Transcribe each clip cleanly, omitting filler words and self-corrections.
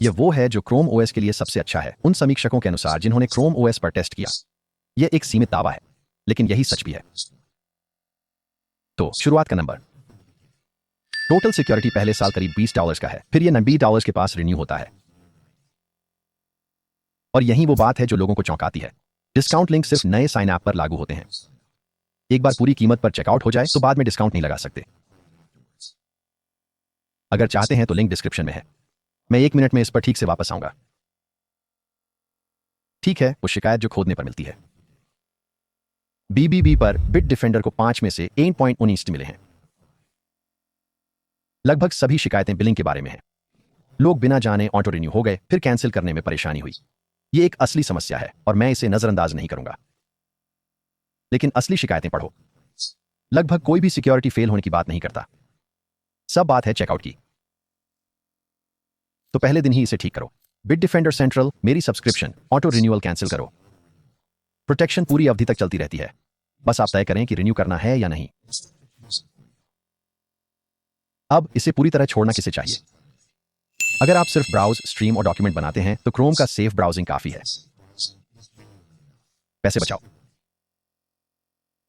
यह वो है जो क्रोम ओएस के लिए सबसे अच्छा है उन समीक्षकों के अनुसार जिन्होंने क्रोम ओएस पर टेस्ट किया। यह एक सीमित दावा है, लेकिन यही सच भी है। तो शुरुआत का नंबर। टोटल सिक्योरिटी पहले साल करीब $20 का है, फिर यह $90 के पास रिन्यू होता है। और यही वो बात है जो लोगों को चौंकाती है। डिस्काउंट लिंक सिर्फ नए साइन ऐप पर लागू होते हैं। एक बार पूरी कीमत पर चेकआउट हो जाए तो बाद में डिस्काउंट नहीं लगा सकते। अगर चाहते हैं तो लिंक डिस्क्रिप्शन में है। मैं 1 मिनट में इस पर ठीक से वापस आऊंगा। ठीक है, वो शिकायत जो खोदने पर मिलती है। बीबीबी पर बिट डिफेंडर को 5 में से 8.19 मिले हैं। लगभग सभी शिकायतें बिलिंग के बारे में हैं। लोग बिना जाने ऑटो रिन्यू हो गए, फिर कैंसिल करने में परेशानी हुई। यह एक असली समस्या है और मैं इसे नजरअंदाज नहीं करूंगा। लेकिन असली शिकायतें पढ़ो। लगभग कोई भी सिक्योरिटी फेल होने की बात नहीं करता। सब बात है चेकआउट की। तो पहले दिन ही इसे ठीक करो। बिट डिफेंडर सेंट्रल, मेरी सब्सक्रिप्शन, ऑटो रिन्यूअल कैंसिल करो। प्रोटेक्शन पूरी अवधि तक चलती रहती है, बस आप तय करें कि रिन्यू करना है या नहीं। अब इसे पूरी तरह छोड़ना किसे चाहिए? अगर आप सिर्फ ब्राउज, स्ट्रीम और डॉक्यूमेंट बनाते हैं तो क्रोम का सेफ ब्राउजिंग काफी है। पैसे बचाओ।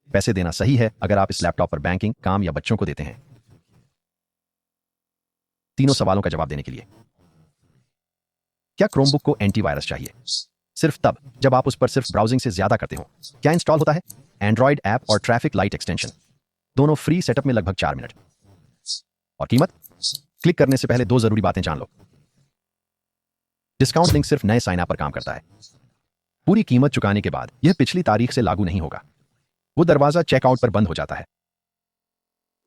पैसे देना सही है अगर आप इस लैपटॉप पर बैंकिंग, काम या बच्चों को देते हैं। तीनों सवालों का जवाब देने के लिए, क्या क्रोमबुक को एंटीवायरस चाहिए? सिर्फ तब जब आप उस पर सिर्फ ब्राउजिंग से ज्यादा करते हो। क्या इंस्टॉल होता है? एंड्रॉइड ऐप और ट्रैफिक लाइट एक्सटेंशन, दोनों फ्री सेटअप में लगभग 4 मिनट। और कीमत? क्लिक करने से पहले 2 जरूरी बातें जान लो। डिस्काउंट लिंक सिर्फ नए साइन अप पर काम करता है। पूरी कीमत चुकाने के बाद यह पिछली तारीख से लागू नहीं होगा। वो दरवाजा चेकआउट पर बंद हो जाता है।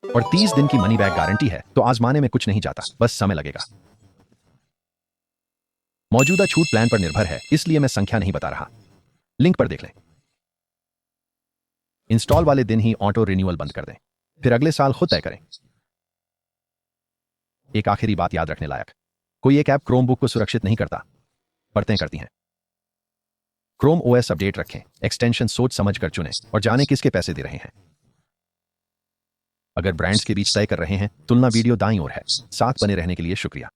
और 30 दिन की मनी बैक गारंटी है, तो आजमाने में कुछ नहीं जाता, बस समय लगेगा। मौजूदा छूट प्लान पर निर्भर है, इसलिए मैं संख्या नहीं बता रहा। लिंक पर देख लें। इंस्टॉल वाले दिन ही ऑटो रिन्यूअल बंद कर दें, फिर अगले साल खुद तय करें। एक आखिरी बात याद रखने लायक, कोई एक ऐप क्रोमबुक को सुरक्षित नहीं करता, परतें करती हैं। क्रोम ओएस अपडेट रखें, एक्सटेंशन सोच समझ कर चुनें और जानें किसके पैसे दे रहे हैं। अगर ब्रांड्स के बीच तय कर रहे हैं, तुलना वीडियो दाईं ओर है। साथ बने रहने के लिए शुक्रिया।